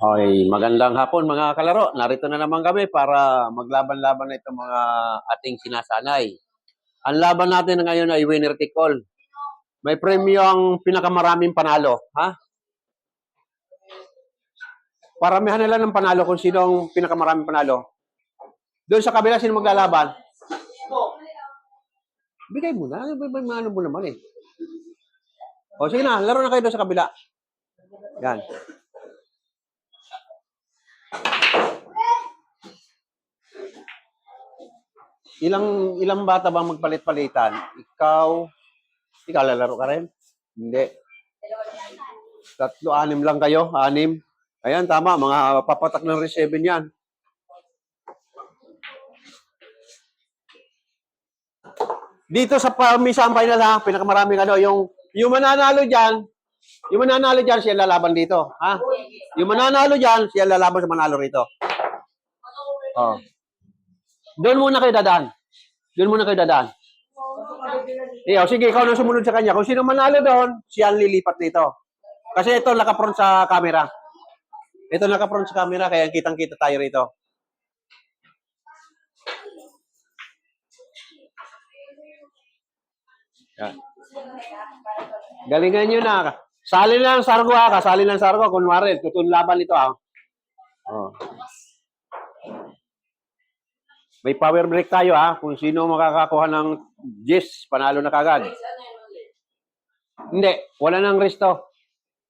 Okay, magandang hapon mga kalaro. Narito na naman kami para maglaban-laban na itong mga ating sinasanay. Ang laban natin ngayon ay winner take all. May premyo ang pinakamaraming panalo. Ha? Paramihan na lang ng panalo kung sino ang pinakamaraming panalo. Doon sa kabila, sino maglalaban? Bigay mo na. Ano mo naman eh. O sige na, laro na kayo doon sa kabila. Yan. Ilang bata bang magpalit-palitan? Ikaw lalaro ka rin? Hindi. 3, 6 lang kayo? 6? Ayan, tama. Mga papatak ng R7 yan. Dito sa Parmesan Final ha, pinakamaraming yung mananalo diyan, siya lalaban dito, ha? Yung mananalo diyan, siya lalaban sa manalo rito. Oh. Doon muna kayo dadaan. Sige, ikaw na sumunod sa kanya. Kung sino manalo doon, siya ang lilipat dito. Kasi ito naka-front sa camera. Kaya kitang-kita tayo rito. Yan. Galingan nyo na. Sali lang sargo ha. Kasali lang sargo. Kunwari, tutun laban ito ha. Oh. May power break tayo ha. Kung sino makakakuha ng Jess, panalo na kagad. Hindi. Wala nang resto.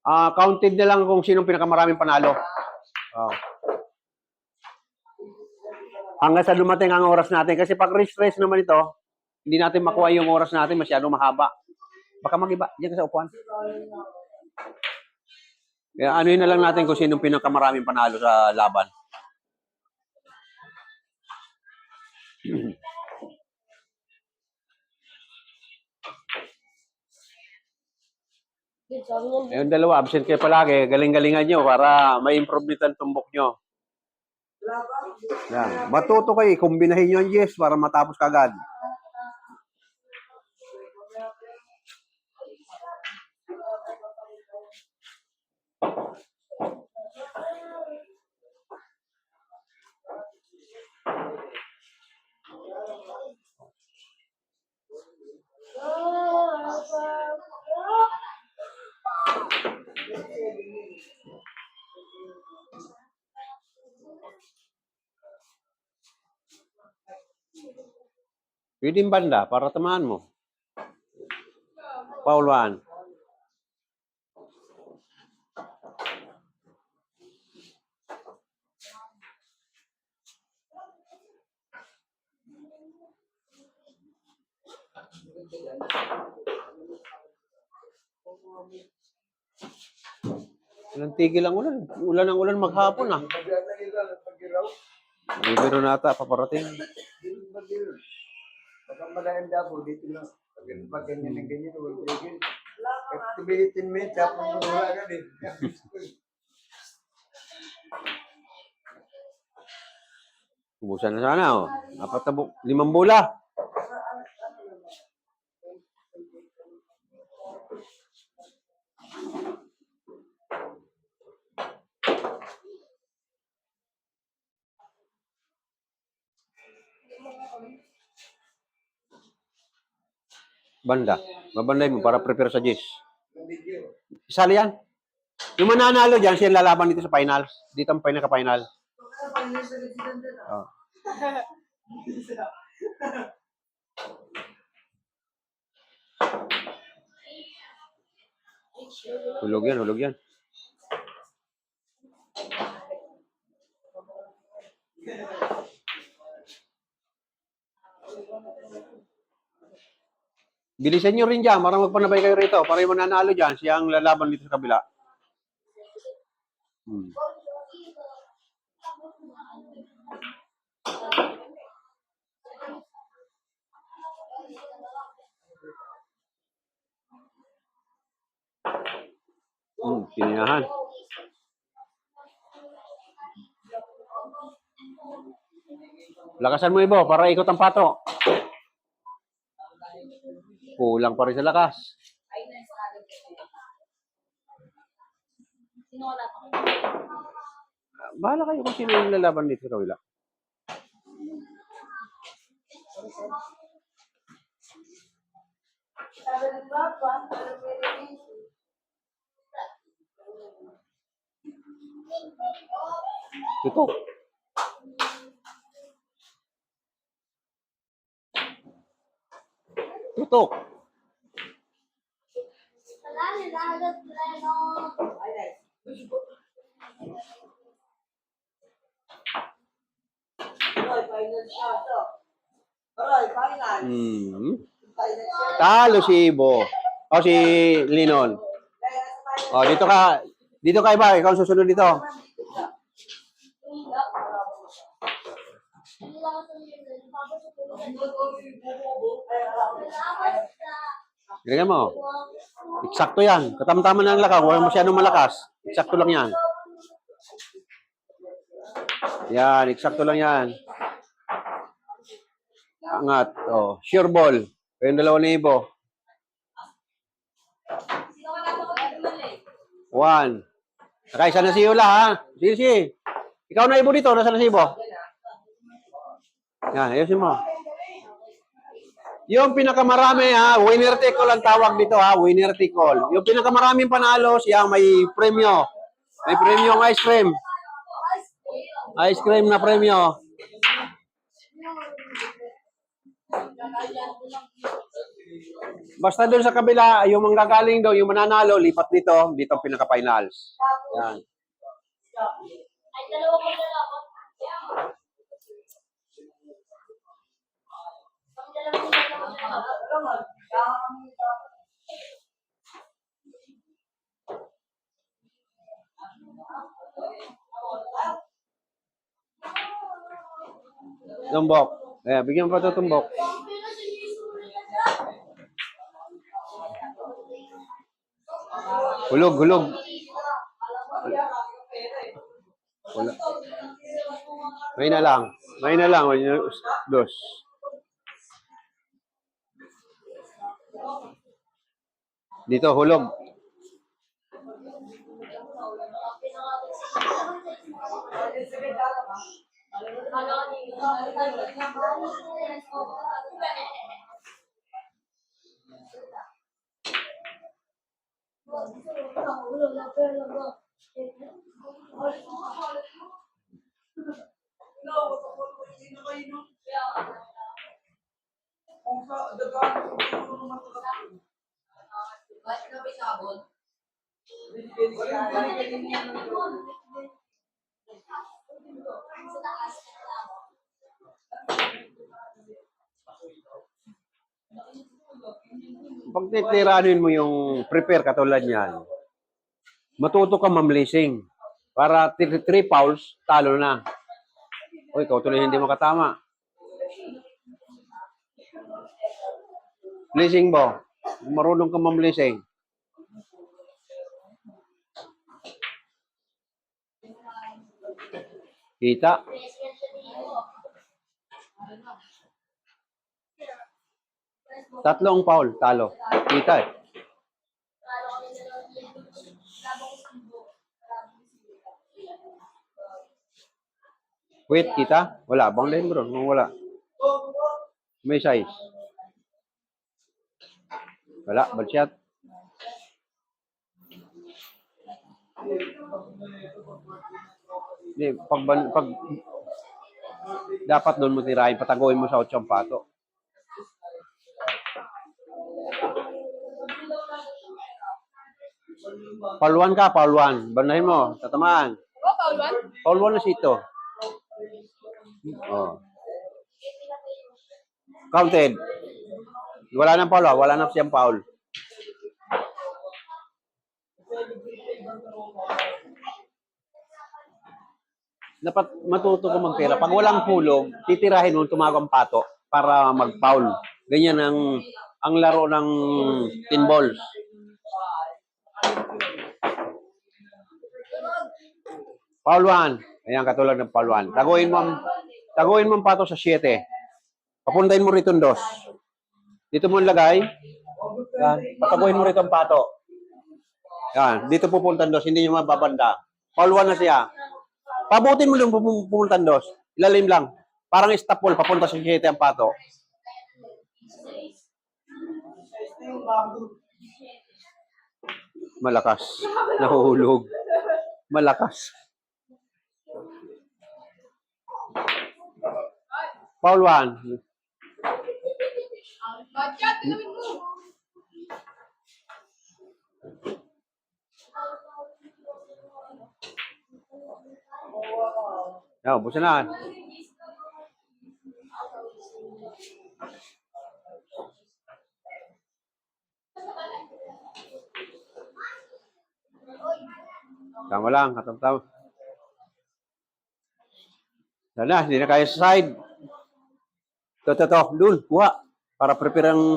Counted na lang kung sinong pinakamaraming panalo. Oh. Hanggang sa dumating ang oras natin. Kasi pag race naman ito, hindi natin makuha yung oras natin, masyadong mahaba. Baka mag-iba. Diyan ka sa upuan. Kaya anuin na lang natin kung sinong pinakamaraming panalo sa laban. Yung dalawa, absent kayo palagi. Galing-galingan nyo para may improvement ang tumbok nyo. Yan. Matuto kayo. Kumbinahin nyo ang yes para matapos kagad. Pwede yung banda para tamaan mo. Foul 1. Walang tigil ang ulan. Ulan maghapon ah. Libero nata, paparating. Baka malayan dapo, dito lang. Pag ganyan na ganyan, walang tigil. Activating me, tapos wala ka din. Ubusan na sana oh. 5 bola. Banda. Babanday mo para prepare sa Jess. Isali yan. Yung mananalo dyan, siya lalaban dito sa finals. Dito ang pinaka-final. Oh. Hulog yan. Bilisan nyo rin dyan, para magpanabay kayo rito. Para yung mananalo dyan, siya ang lalaban dito sa kabila. Tinahan. Lakasan mo ibo para ikot ang pato. Kulang pa rin sa lakas. bahala kayo kung sino yung lalaban dito sa kabila. Tutok. Tutok. Hmm. Talo si Ibo. O si Linon. O, dito ka. Dito ka iba. Ikaw ang susunod dito. Ganyan mo. Eksakto yan. Katamtaman ng lakaw. Huwag masyadong malakas. Eksakto lang yan. Yan. Eksakto lang yan. Angat. O. Sure ball. Kayong dalawa ni Ibo. 1. Nakaisa na si Yula, ha? Si. Ikaw na Ibo dito. Nasaan na si Ibo? Yan. Ayusin mo. Yung pinakamarami, ha? Winner take all ang tawag dito, ha? Winner take all. Yung pinakamaraming panalo, siya may premyo. May premyo ng ice cream. Ice cream na premyo. Basta doon sa kabila, yung manggagaling doon, yung mananalo, lipat dito, dito ang pinaka-finals. Yan. Tumbok. Bigyan mo pa ito tumbok. Hulog. Wala. May na lang. Dos. Dito, hulog. Pag titiranin mo yung prepare katulad niyan, matuto ka mamlising. Para 3 fouls, talo na. O, ikaw tuloy hindi makatama. Blessing mo. Marunong ka mamlising. Kita. Tatlong foul, talo. Kita eh. Wait, kita? Wala. Bang line bro. Wala. May size. Wala. Bad shot. Hindi, pag dapat doon mo tirahin, pataguin mo sa 8 ang pato. Foul 1 ka, foul 1. Banahin mo, tatamaan. Oh, foul 1? Foul 1 na sito. Oh. Counted. Wala nang foul, wala nang siyang foul. Dapat matuto ko magtira. Pag walang hulog, titirahin mo tumagang pato para mag-foul. Ganyan ang laro ng 10 balls. Foul 1. Ayan, katulad ng foul 1. Taguin mo ang pato sa 7. Papuntahin mo rito 2. Dito mo lagay. Yan. Pataguin mo rito ang pato. Yan. Dito pupunta 2. Hindi nyo mababanda. Foul 1 na siya. Pabutin mo yung pumuntan dos. Ilalim lang. Parang stop wall, papunta sa 7 ang pato. Malakas. Nahuhulog. Malakas. Foul 1. Yan, busa na. Tama lang, katam-tama. Sana, hindi na kaya sa side. Ito. Dun, kuha. Para prepare ang...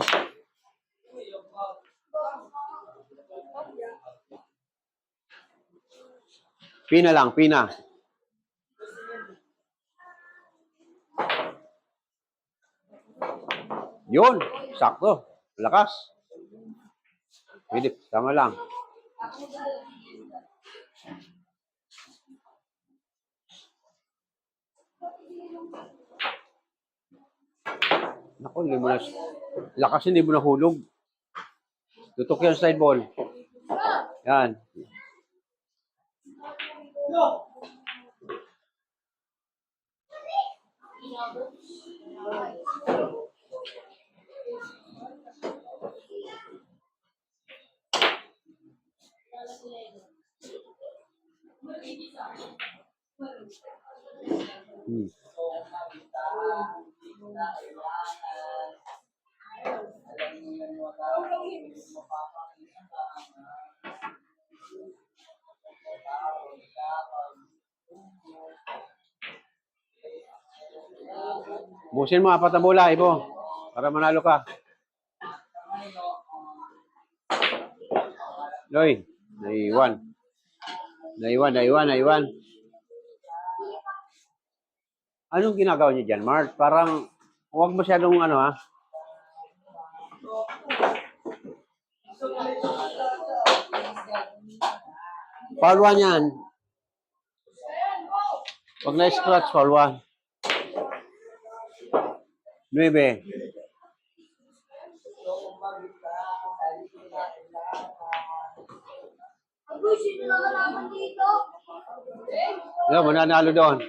Pina lang, pina. Yun, sakto. Lakas. Pwede, tama lang. Naku, hindi mo na... Lakas, hindi mo nahulog. Tutok yan side ball. Yan. Busin mo, 4 na bola, Ibo. Para manalo ka. Loy, naiwan. Anong ginagawa niyo dyan, Mark? Parang, huwag masyadong ano, ha? Foul 1 yan. Huwag na scratch, foul 1. 9. Ano, mananalo doon.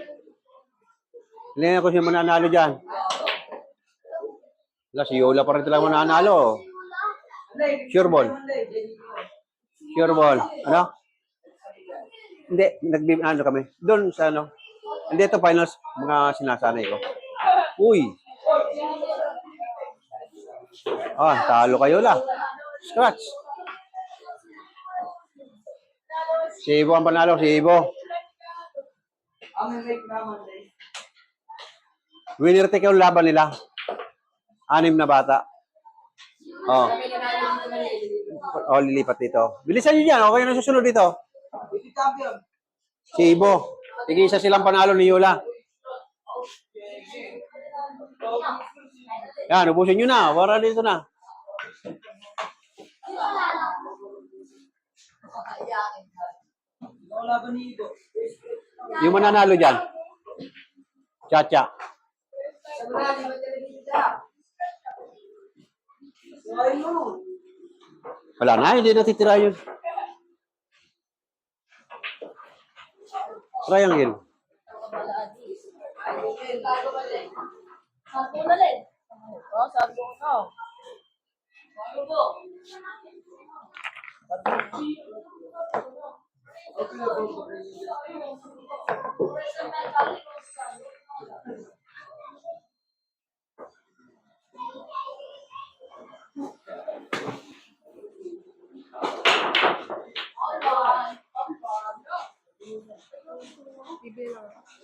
Hindi ko siya mananalo dyan. Wala, si Yola pa rin talaga mananalo. Sure ball. Ano? Hindi, ano kami. Doon sa ano. Hindi, ito finals, mga sinasanay ko. Uy! Talo kayo la. Scratch. Si Ibo ang panalo, si Ibo. Winner take yung laban nila. 6 na bata. Lilipat dito. Bilisan nyo dyan, okay na susunod dito. Si Ibo. Tig-isa silang panalo ni Yola. Yan, ubusin nyo na. Wala dito na. Yung mananalo dyan. Chacha. Wala na, hindi natitira yun. Triangle.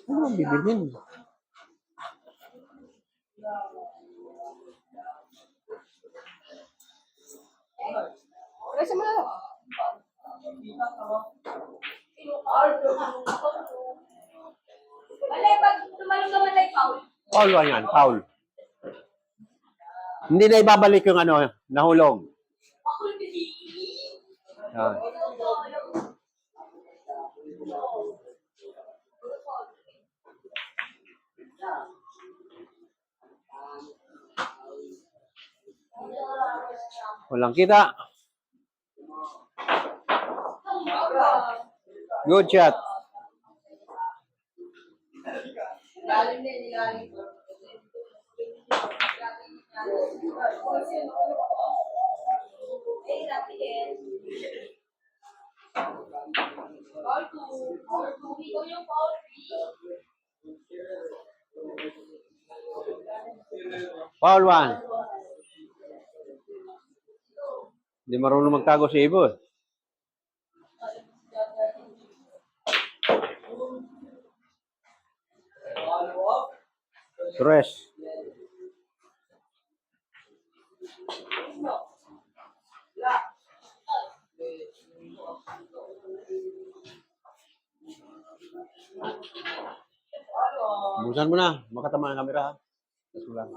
Ano ang bibilhin? Kasi mo na. Wala, pag tumalong naman ay foul. Foul yan, foul. Hindi na ibabalik yung ano, nahulog. Yan. Walang kita. Good shot. Ikaw yung foul Foul 1. Hindi marunong magtago si Ibo. Tres. Busan mo na. Makatama ang kamera. Ha? Tapos mo lang.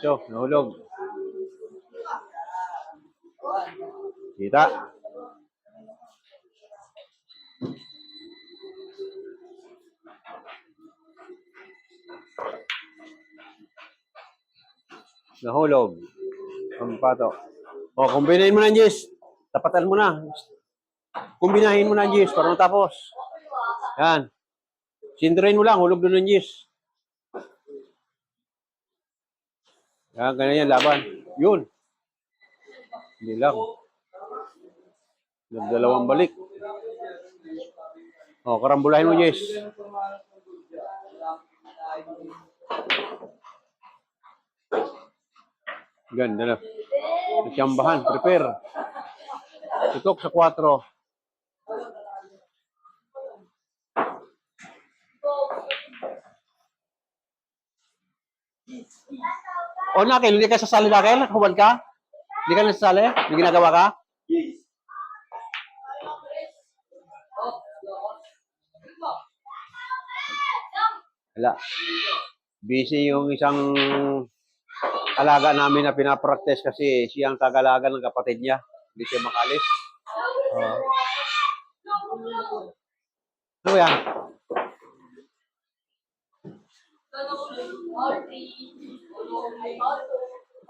So, nahulog. Kita. Nahulog. Ang pato. O, kumbinahin mo na, Jess. Tapatan mo na. Kumbinahin mo na, Jess, para matapos. Yan. Sindrain mo lang. Hulog doon ng Jess. Yan, ganyan yan, laban. Yun. Hindi lang. Nagdalawang balik. O, karambulahin mo, Jess. Ganda na. Nagkambahan. Prepare. Tutok sa 4. O, Nakil, hindi ka sasali, Nakil? Huwag ka? Hindi ka nasasali? May ginagawa ka? Wala. Busy yung isang alaga namin na pinapractice kasi siyang tagalaga ng kapatid niya. Hindi siya makalis. Ano yan?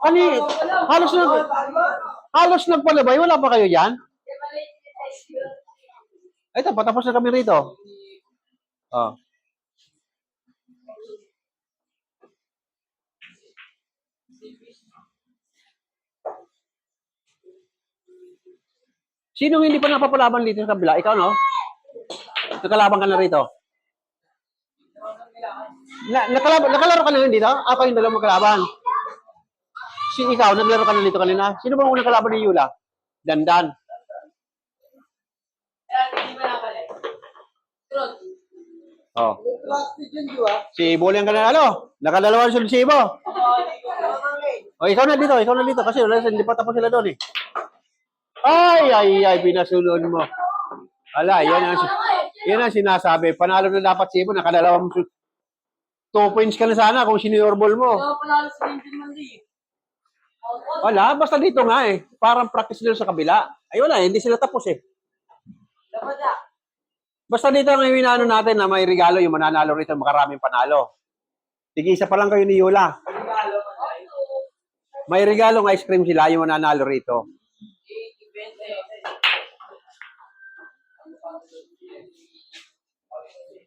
Ani, halos nagpalabay. Wala pa kayo dyan? Ito, patapos na kami rito. Oh. Sino hindi pa napapalaban dito sa kabila? Ikaw, no? Nakalaban ka na rito. Nakalaro ka na dito? Ako yung dalawang magkalaban. Ikaw, naglaro ka na dito kanina. Sino ba ang unang kalaban ni Yula? Dandan. Oh. Si Ibo lang ka na, ano? Nakadalawa si Ibo. Oh, ikaw na dito kasi hindi pa tapos sila doon eh. Ay, pinasunod mo. Ala, yan ang sinasabi. Panalo na dapat si Ibo, nakadalawang 2 points ka na sana kung senior ball mo. Wala, basta dito nga eh. Parang practice nila sa kabila. Ay wala, hindi sila tapos eh. Basta dito ang inaano natin na may regalo yung mananalo rito, makaraming panalo. Sige, isa pa lang kayo ni Yula. May regalong ice cream sila yung mananalo rito.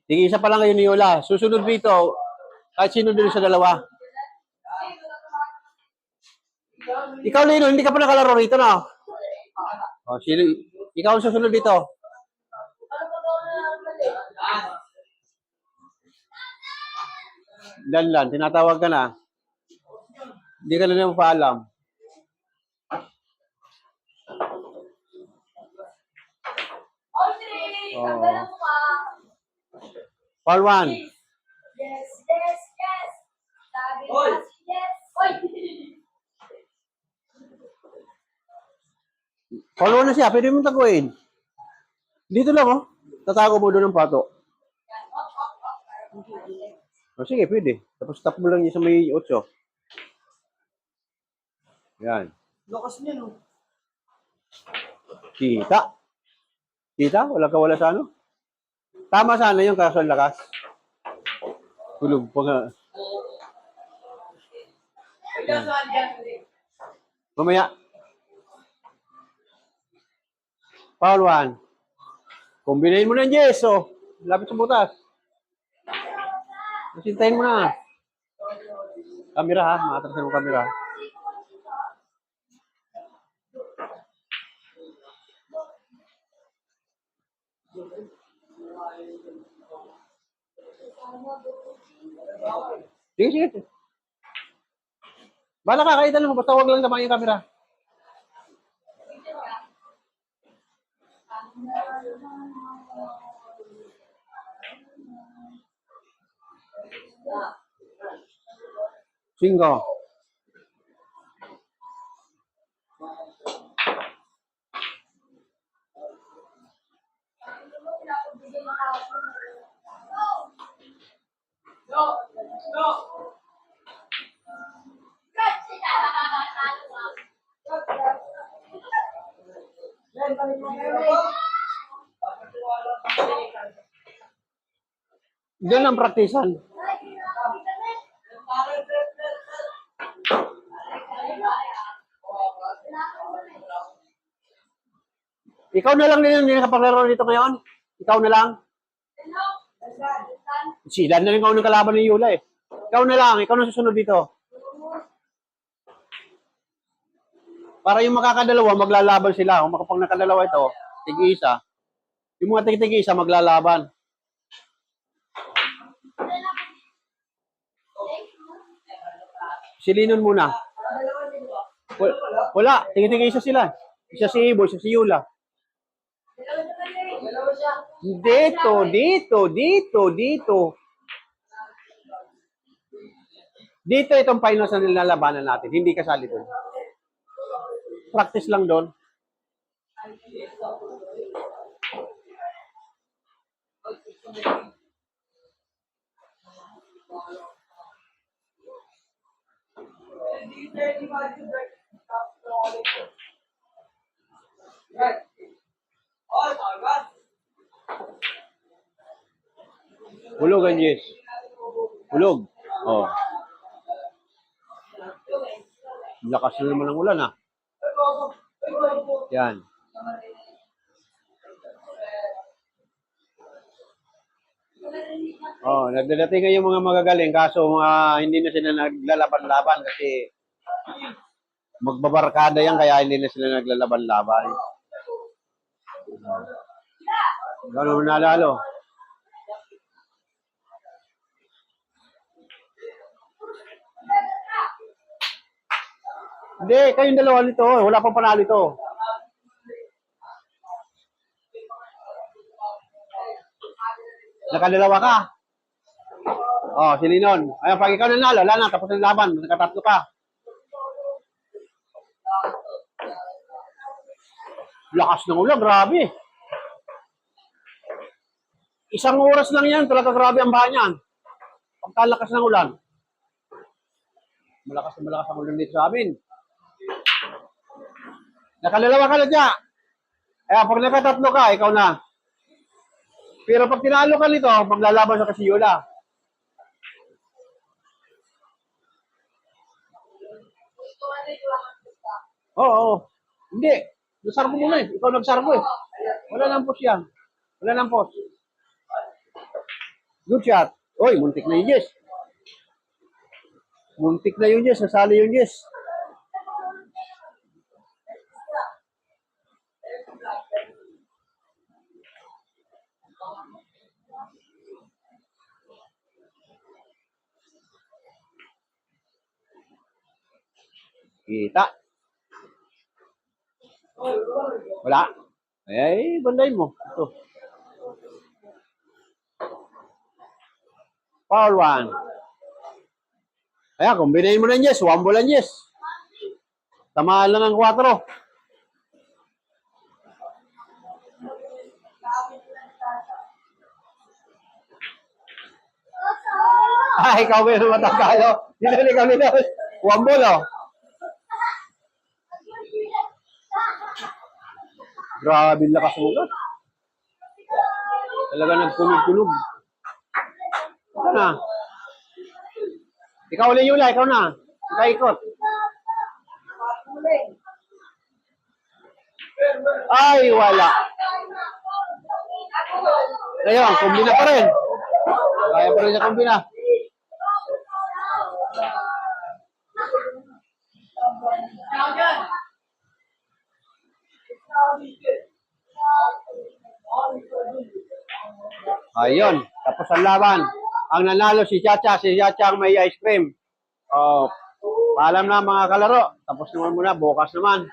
Sige, isa pa lang kayo ni Yula. Susunod dito, kahit sino dito sa dalawa. Ikaw, Lino, hindi ka pa nakalaro rito, no? O, sino? Ikaw ang susunod dito. Dandan, tinatawag ka na. Hindi ka na naman paalam. Paul 1. Yes. Sabi na si yes. Oy! Paul 1 na siya, pwede mo taguin. Dito lang, oh. Tatago mo doon ng pato. O sige, pwede. Tapos tap mo lang niya sa may 8. Yan. Lakas niya, no? Kita. Kita? Wala ka wala sa ano? Tama sana yung kaso ang lakas. Tulog pa nga. Yan. Mamaya. Foul one. Kombinahin mo na yung Jess, oh. Lapit sa butas. Sintayin mo na. Kamera, ha? Makatrasan mo kamera. Sige, sige. Bala ka, kahit alam mo, basta huwag lang naman yung kamera. Cinco. Doon ang praktisan. Ikaw na lang din yung nakapaglaro dito ngayon. Ikaw na lang. Sila na rin ikaw ng kalaban ni Yula eh. Ikaw na lang. Ikaw na susunod dito. Para yung makakadalawa, maglalaban sila. Kung makapag nakadalawa ito, tig-isa. Yung mga tig-isa, maglalaban. Silinon muna. Wala. Tig-isa sila. Isa si Ibo, isa si Yula. Dito. Dito itong finals na nilalabanan natin. Hindi kasali doon. Practice lang doon. Hulog ang Jess. Hulog. Oh. Lakas na naman ng ulan, ah. Yan. Oh, nagdadating nga yung mga magagaling kaso hindi na sila naglalaban-laban kasi magbabarkada yan kaya hindi na sila naglalaban-laban. Gano'n nalalo. Hindi, kayong dalawa nito. Wala pang panalo ito. Nakadalawa ka. Oh, si Linon. Ayun, pag ikaw nanalo, wala na, tapos ang laban. Nakatatlo ka. Lakas ng ulan, grabe. Isang oras lang yan, talaga grabe ang bahan yan. Pagkalakas ng ulan. Malakas ang ulan dito sa amin. Nakadalawa ka na dyan. Kaya pag nakatatlo ka, ikaw na. Pero pag tinalo ka nito, maglalaban sa kasi Yula. Oo. Hindi. Nagsarko muna eh. Ikaw nagsarko eh. Wala nang post yan. Wala nang post. Good shot. Oy, muntik na yung Jess. Muntik na yung Jess. Nasali yung Jess. Kita. Wala. Eh, banday mo. Ito. Foul one. Ayan, kombinahin mo na Jess. One ball lang Jess. Tamaan lang ang 4. Ay, ikaw ba yung matagalo? Ikaw nila. One ball, oh. Grabe lakas mo ulan. Talaga nagkunog-kunog. Ito na. Ikaw ulit, Yula. Ikaw na. Ikaw ikot. Ay, wala. Ngayon, kumbina pa rin. Kaya pa rin niya kumbina. Ayun, tapos ang laban. Ang nanalo si Chacha ang may ice cream. Oh, paalam na mga kalaro. Tapos naman muna, bukas naman.